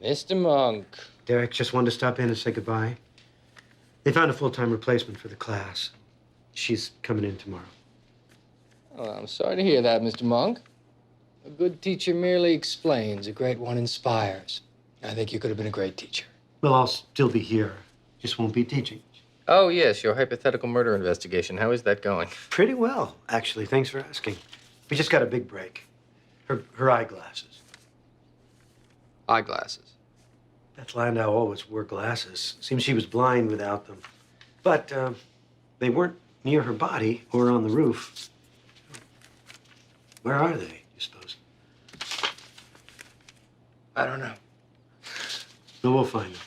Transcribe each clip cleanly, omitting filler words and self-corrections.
Mr. Monk. Derek just wanted to stop in and say goodbye. They found a full-time replacement for the class. She's coming in tomorrow. Oh, I'm sorry to hear that, Mr. Monk. A good teacher merely explains, a great one inspires. I think you could have been a great teacher. Well, I'll still be here. Just won't be teaching. Oh, yes, your hypothetical murder investigation. How is that going? Pretty well, actually. Thanks for asking. We just got a big break. Her eyeglasses. Eyeglasses? Beth Landau always wore glasses. Seems she was blind without them. But they weren't near her body or on the roof. Where are they, you suppose? I don't know. No, we'll find them.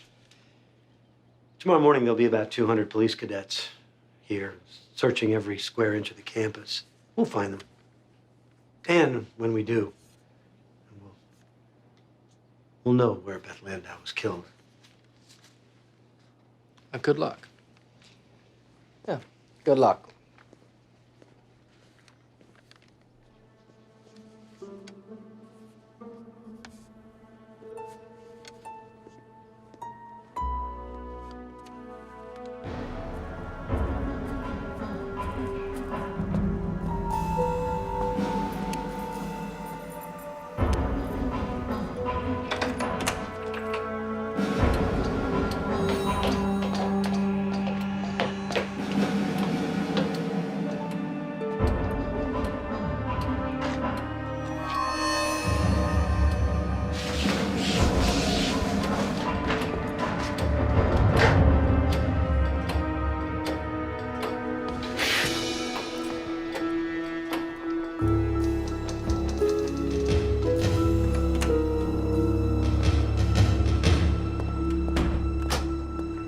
Tomorrow morning, there'll be about 200 police cadets here, searching every square inch of the campus. We'll find them. And when we do, we'll know where Beth Landau was killed. Good luck. Yeah, good luck.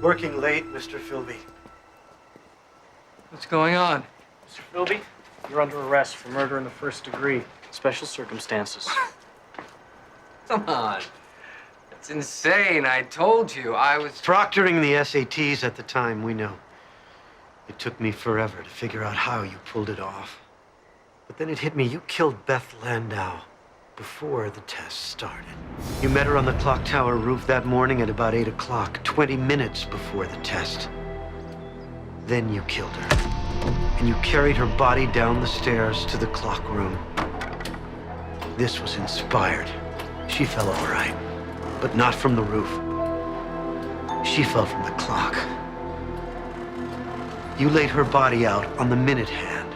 Working late, Mr. Philby. What's going on? Mr. Philby, you're under arrest for murder in the first degree. Special circumstances. Come on. That's insane. I told you I was... Proctoring the SATs at the time, we know. It took me forever to figure out how you pulled it off. But then it hit me, you killed Beth Landau before the test started. You met her on the clock tower roof that morning at about 8 o'clock, 20 minutes before the test. Then you killed her, and you carried her body down the stairs to the clock room. This was inspired. She fell all right, but not from the roof. She fell from the clock. You laid her body out on the minute hand.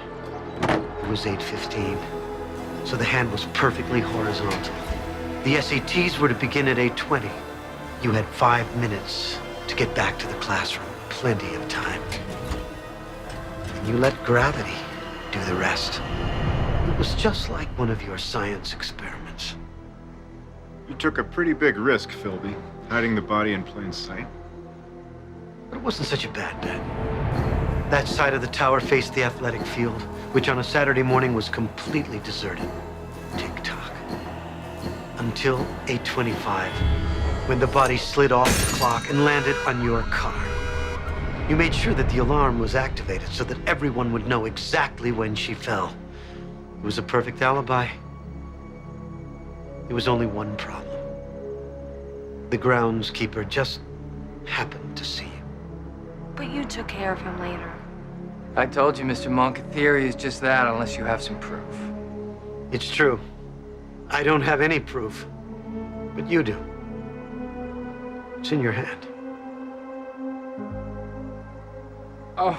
It was 8:15. So the hand was perfectly horizontal. The SATs were to begin at 8:20. You had 5 minutes to get back to the classroom. Plenty of time. And you let gravity do the rest. It was just like one of your science experiments. You took a pretty big risk, Philby, hiding the body in plain sight. But it wasn't such a bad bet. That side of the tower faced the athletic field, which on a Saturday morning was completely deserted. Tick-tock. Until 8:25, when the body slid off the clock and landed on your car. You made sure that the alarm was activated so that everyone would know exactly when she fell. It was a perfect alibi. There was only one problem. The groundskeeper just happened to see you. But you took care of him later. I told you, Mr. Monk, a theory is just that unless you have some proof. It's true. I don't have any proof, but you do. It's in your hand. Oh,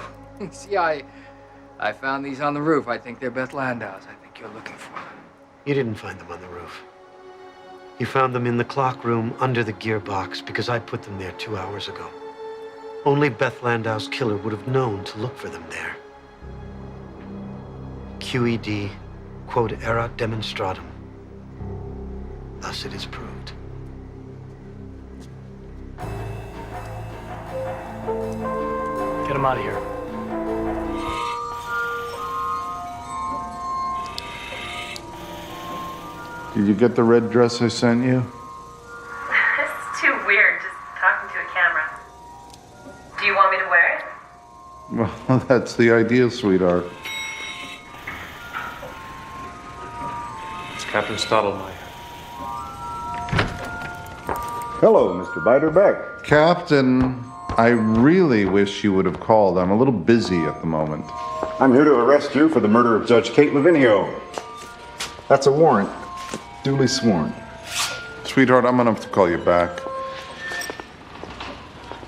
see, I found these on the roof. I think they're Beth Landau's. I think you're looking for them. You didn't find them on the roof. You found them in the clock room under the gearbox because I put them there 2 hours ago. Only Beth Landau's killer would have known to look for them there. QED, quod erat demonstratum. Thus it is proved. Get him out of here. Did you get the red dress I sent you? This is too weird, just talking to a camera. Do you want me to wear it? Well, that's the idea, sweetheart. It's Captain Stottlemeyer. Hello, Mr. Biderbeck. Captain, I really wish you would have called. I'm a little busy at the moment. I'm here to arrest you for the murder of Judge Kate Lavinio. That's a warrant. Duly sworn. Sweetheart, I'm gonna have to call you back.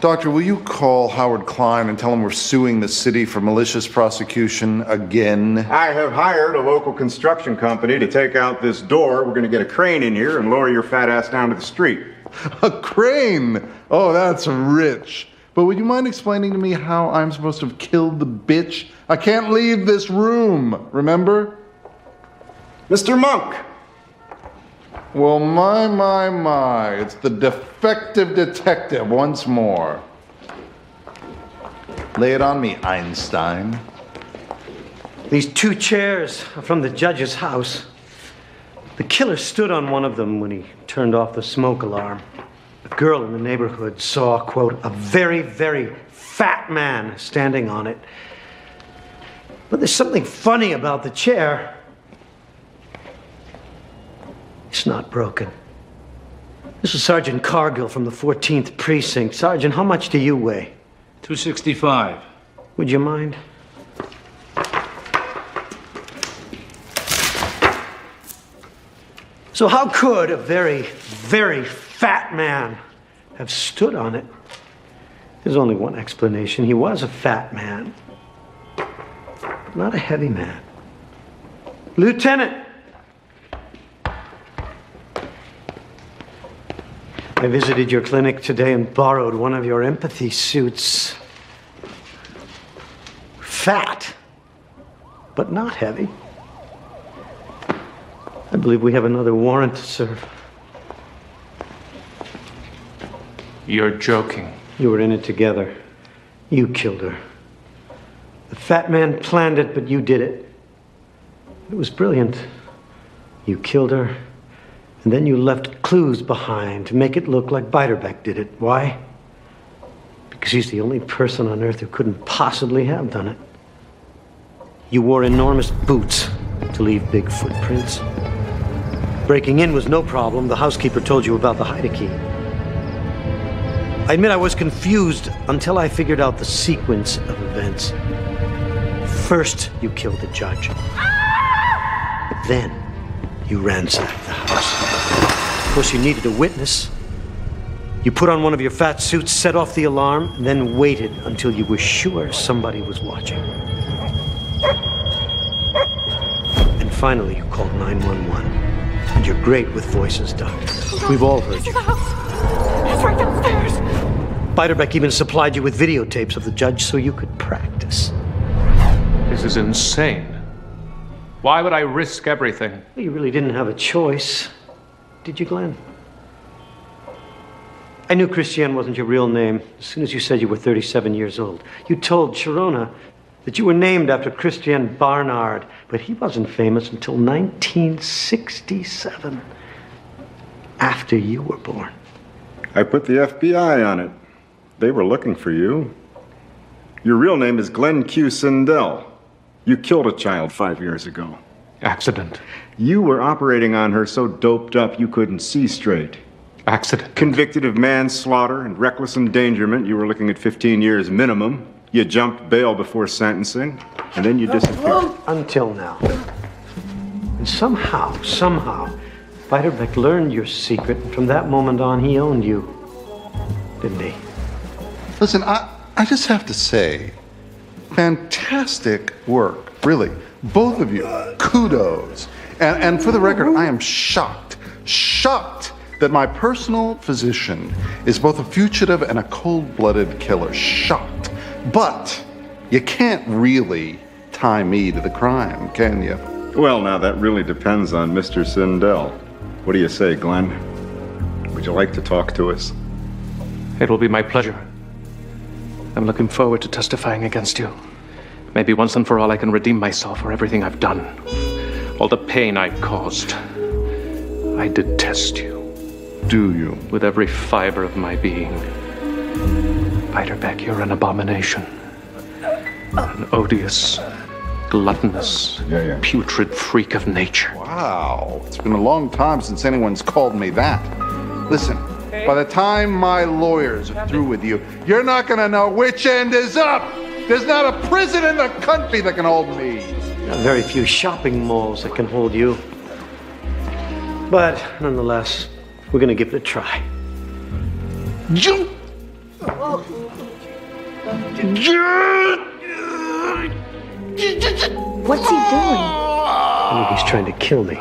Doctor, will you call Howard Klein and tell him we're suing the city for malicious prosecution again? I have hired a local construction company to take out this door. We're gonna get a crane in here and lower your fat ass down to the street. A crane? Oh, that's rich. But would you mind explaining to me how I'm supposed to have killed the bitch? I can't leave this room, remember? Mr. Monk! Well, my. It's the defective detective once more. Lay it on me, Einstein. These 2 chairs are from the judge's house. The killer stood on one of them when he turned off the smoke alarm. A girl in the neighborhood saw, quote, a very, very fat man standing on it. But there's something funny about the chair. It's not broken. This is Sergeant Cargill from the 14th Precinct. Sergeant, how much do you weigh? 265. Would you mind? So how could a very, very fat man have stood on it? There's only one explanation. He was a fat man, but not a heavy man. Lieutenant! I visited your clinic today and borrowed one of your empathy suits. Fat, but not heavy. I believe we have another warrant to serve. You're joking. You were in it together. You killed her. The fat man planned it, but you did it. It was brilliant. You killed her, and then you left clues behind to make it look like Biderbeck did it. Why? Because he's the only person on Earth who couldn't possibly have done it. You wore enormous boots to leave big footprints. Breaking in was no problem. The housekeeper told you about the hide key. I admit I was confused until I figured out the sequence of events. First, you killed the judge. Then, you ransacked the house. Of course, you needed a witness. You put on one of your fat suits, set off the alarm, and then waited until you were sure somebody was watching. And finally, you called 911. And you're great with voices, Doctor. We've all heard you. It's right downstairs. Biderbeck even supplied you with videotapes of the judge so you could practice. This is insane. Why would I risk everything? Well, you really didn't have a choice, did you, Glenn? I knew Christiane wasn't your real name as soon as you said you were 37 years old. You told Sharona that you were named after Christian Barnard, but he wasn't famous until 1967, after you were born. I put the FBI on it. They were looking for you. Your real name is Glenn Q. Sindel. You killed a child 5 years ago. Accident. You were operating on her so doped up you couldn't see straight. Accident. Convicted of manslaughter and reckless endangerment, you were looking at 15 years minimum. You jumped bail before sentencing, and then you disappeared. Until now. And somehow, Biderbeck learned your secret, and from that moment on, he owned you. Didn't he? Listen, I just have to say, fantastic work, really. Both of you, kudos. And for the record, I am shocked that my personal physician is both a fugitive and a cold-blooded killer. Shocked. But you can't really tie me to the crime, can you? Well, now that really depends on Mr. Sindel. What do you say, Glenn? Would you like to talk to us? It will be my pleasure. I'm looking forward to testifying against you. Maybe once and for all I can redeem myself for everything I've done. All the pain I've caused. I detest you. Do you? With every fiber of my being. Biderbeck, you're an abomination. An odious, gluttonous, putrid freak of nature. Wow, it's been a long time since anyone's called me that. Listen, okay? By the time my lawyers are through with you, you're not gonna know which end is up. There's not a prison in the country that can hold me. There are very few shopping malls that can hold you. But nonetheless, we're gonna give it a try. What's he doing? I think he's trying to kill me.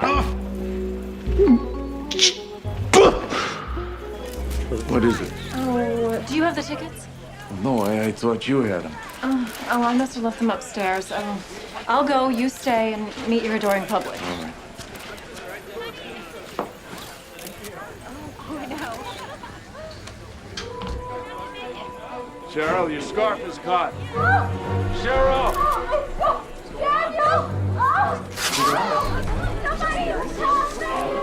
What is it? Oh, do you have the tickets? No, I thought you had them. Oh, I must have left them upstairs. I'll go, you stay, and meet your adoring public. All right. Cheryl, your scarf is caught. Cheryl!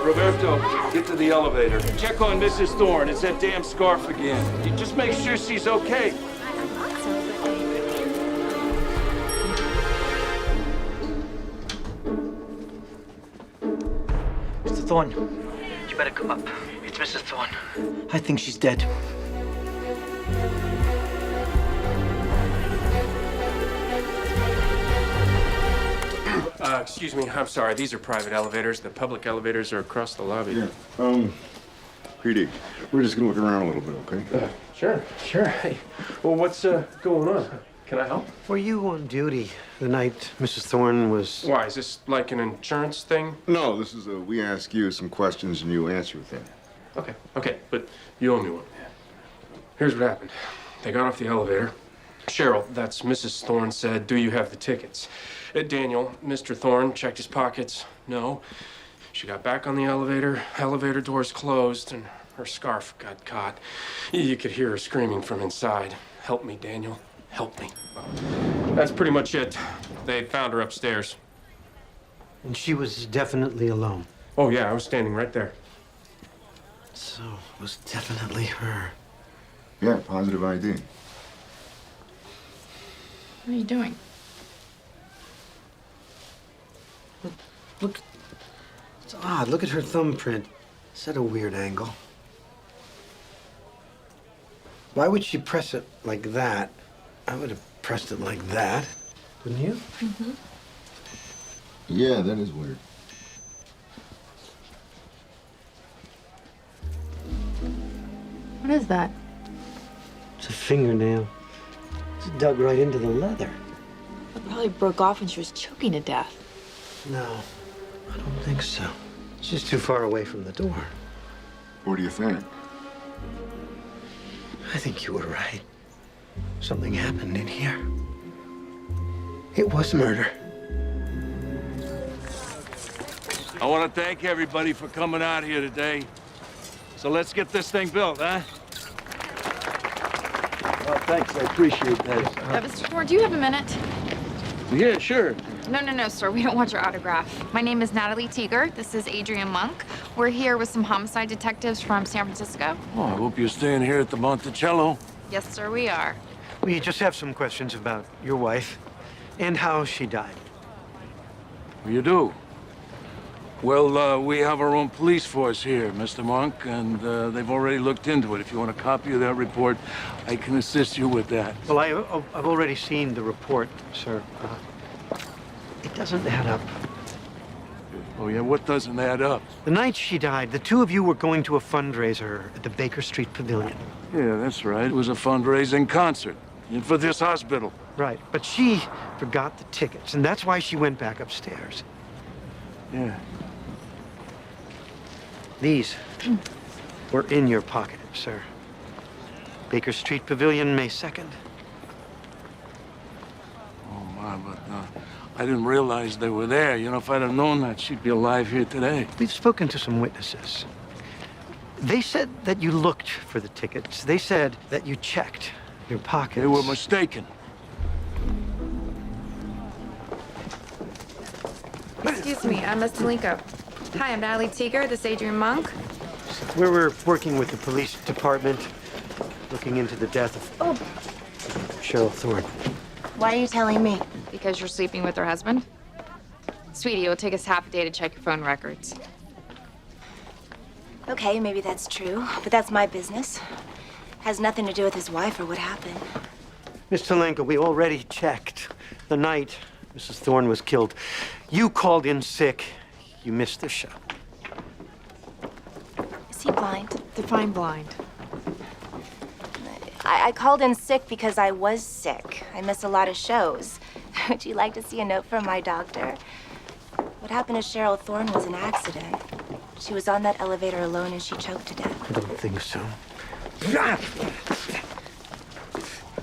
Roberto, get to the elevator. Check on Mrs. Thorne. It's that damn scarf again. You just make sure she's okay. Mr. Thorne, you better come up. It's Mrs. Thorne. I think she's dead. Excuse me, I'm sorry. These are private elevators. The public elevators are across the lobby. Yeah. PD, we're just gonna look around a little bit, okay? Sure. Hey, well, what's going on? Can I help? Were you on duty the night Mrs. Thorne was... Why, is this like an insurance thing? No, this is we ask you some questions and you answer with them. Okay, but you owe me one. Here's what happened. They got off the elevator. Cheryl, that's Mrs. Thorne, said, "Do you have the tickets?" Daniel, Mr. Thorne, checked his pockets. No. She got back on the elevator. Elevator doors closed, and her scarf got caught. You could hear her screaming from inside. "Help me, Daniel. Help me." Well, that's pretty much it. They found her upstairs. And she was definitely alone. Oh, yeah, I was standing right there. So, it was definitely her. Yeah, positive ID. What are you doing? Look, it's odd. Look at her thumbprint. It's at a weird angle. Why would she press it like that? I would have pressed it like that. Wouldn't you? Mm-hmm. Yeah, that is weird. What is that? It's a fingernail. It's dug right into the leather. It probably broke off when she was choking to death. No, I don't think so. It's just too far away from the door. What do you think? I think you were right. Something happened in here. It was murder. I want to thank everybody for coming out here today. So let's get this thing built, huh? Well, thanks. I appreciate that. Mr. Thorne, do you have a minute? Yeah, sure. No, sir. We don't want your autograph. My name is Natalie Teeger. This is Adrian Monk. We're here with some homicide detectives from San Francisco. Oh, I hope you're staying here at the Monticello. Yes, sir, we are. We just have some questions about your wife and how she died. You do? Well, we have our own police force here, Mr. Monk, and they've already looked into it. If you want a copy of that report, I can assist you with that. Well, I've already seen the report, sir. It doesn't add up. Oh, yeah? What doesn't add up? The night she died, the two of you were going to a fundraiser at the Baker Street Pavilion. Yeah, that's right. It was a fundraising concert for this hospital. Right, but she forgot the tickets, and that's why she went back upstairs. Yeah. These were in your pocket, sir. Baker Street Pavilion, May 2nd. Oh, my, but I didn't realize they were there. You know, if I'd have known that, she'd be alive here today. We've spoken to some witnesses. They said that you looked for the tickets. They said that you checked your pockets. They were mistaken. Excuse me, I'm Miss Malenko. Hi, I'm Natalie Teeger. This is Adrian Monk. We were working with the police department, looking into the death of Cheryl Thorne. Why are you telling me? Because you're sleeping with her husband? Sweetie, it'll take us half a day to check your phone records. Okay, maybe that's true, but that's my business. Has nothing to do with his wife or what happened. Miss Talenko, we already checked. The night Mrs. Thorne was killed, you called in sick. You missed the show. Is he blind? Define blind. I called in sick because I was sick. I miss a lot of shows. Would you like to see a note from my doctor? What happened to Cheryl Thorne was an accident. She was on that elevator alone and she choked to death. I don't think so.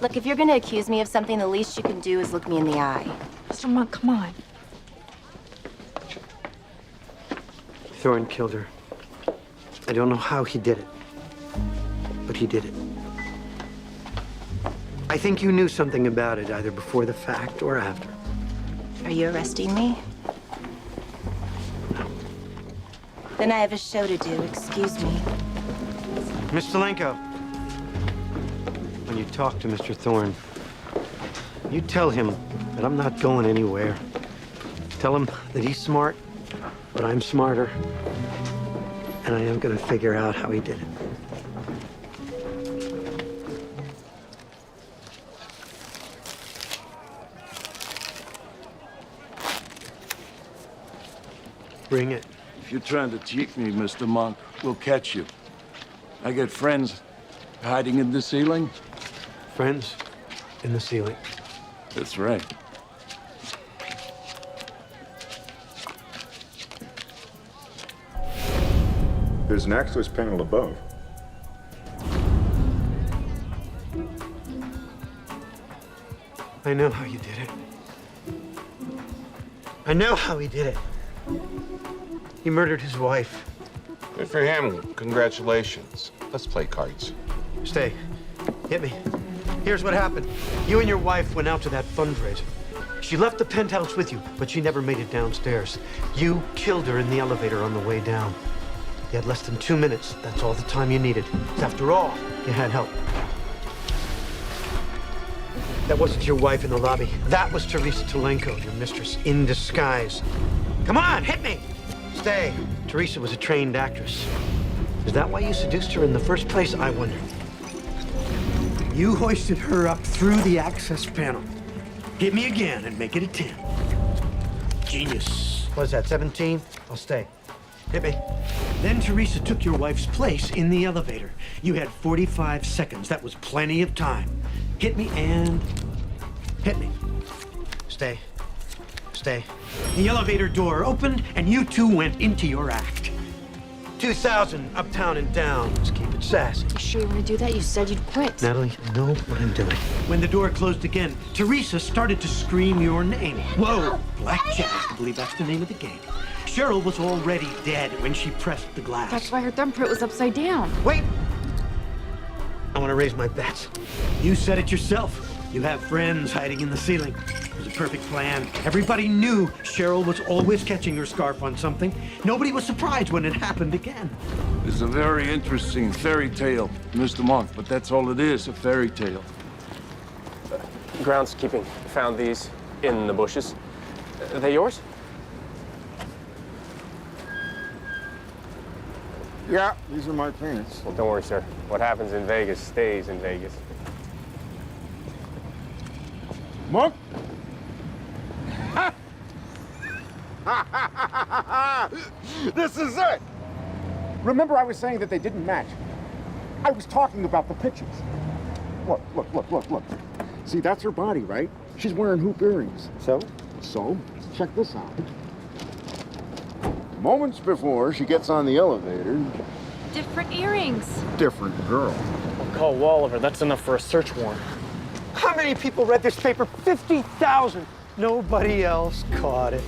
Look, if you're gonna accuse me of something, the least you can do is look me in the eye. Mr. Monk, come on. Thorne killed her. I don't know how he did it, but he did it. I think you knew something about it, either before the fact or after. Are you arresting me? Then I have a show to do. Excuse me. Miss Talenko, when you talk to Mr. Thorne, you tell him that I'm not going anywhere. Tell him that he's smart, but I'm smarter. And I am going to figure out how he did it. Bring it. If you're trying to cheat me, Mr. Monk, we'll catch you. I got friends hiding in the ceiling. Friends in the ceiling. That's right. There's an access panel above. I know how you did it. I know how he did it. He murdered his wife. Good for him. Congratulations. Let's play cards. Stay. Hit me. Here's what happened. You and your wife went out to that fundraiser. She left the penthouse with you, but she never made it downstairs. You killed her in the elevator on the way down. You had less than 2 minutes. That's all the time you needed. After all, you had help. That wasn't your wife in the lobby. That was Teresa Talenko, your mistress, in disguise. Come on, hit me! Stay. Teresa was a trained actress. Is that why you seduced her in the first place, I wonder? You hoisted her up through the access panel. Hit me again and make it a 10. Genius. What is that, 17? I'll stay. Hit me. Then Teresa took your wife's place in the elevator. You had 45 seconds. That was plenty of time. Hit me and hit me. Stay. Stay. The elevator door opened and you two went into your act. 2000, uptown and down. Let's keep it sassy. You sure you want to do that? You said you'd quit. Natalie, I know what I'm doing. When the door closed again, Teresa started to scream your name. Whoa! Blackjack, I believe that's the name of the game. Cheryl was already dead when she pressed the glass. That's why her thumbprint was upside down. Wait! I want to raise my bets. You said it yourself. You have friends hiding in the ceiling. It was a perfect plan. Everybody knew Cheryl was always catching her scarf on something. Nobody was surprised when it happened again. It's a very interesting fairy tale, Mr. Monk, but that's all it is, a fairy tale. Groundskeeping found these in the bushes. Are they yours? Yeah, these are my pants. Well, don't worry, sir. What happens in Vegas stays in Vegas. Monk? This is it! Remember I was saying that they didn't match? I was talking about the pictures. Look, look, look, look, look. See, that's her body, right? She's wearing hoop earrings. So, check this out. Moments before she gets on the elevator, Different earrings. different girl. We'll call Walliver. That's enough for a search warrant. How many people read this paper? 50,000. Nobody else caught it.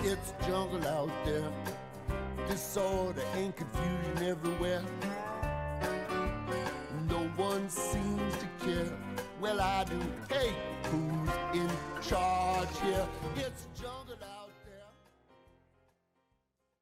It's jungle out there, disorder and confusion everywhere. No one seems to care. Well, I do. Hey, who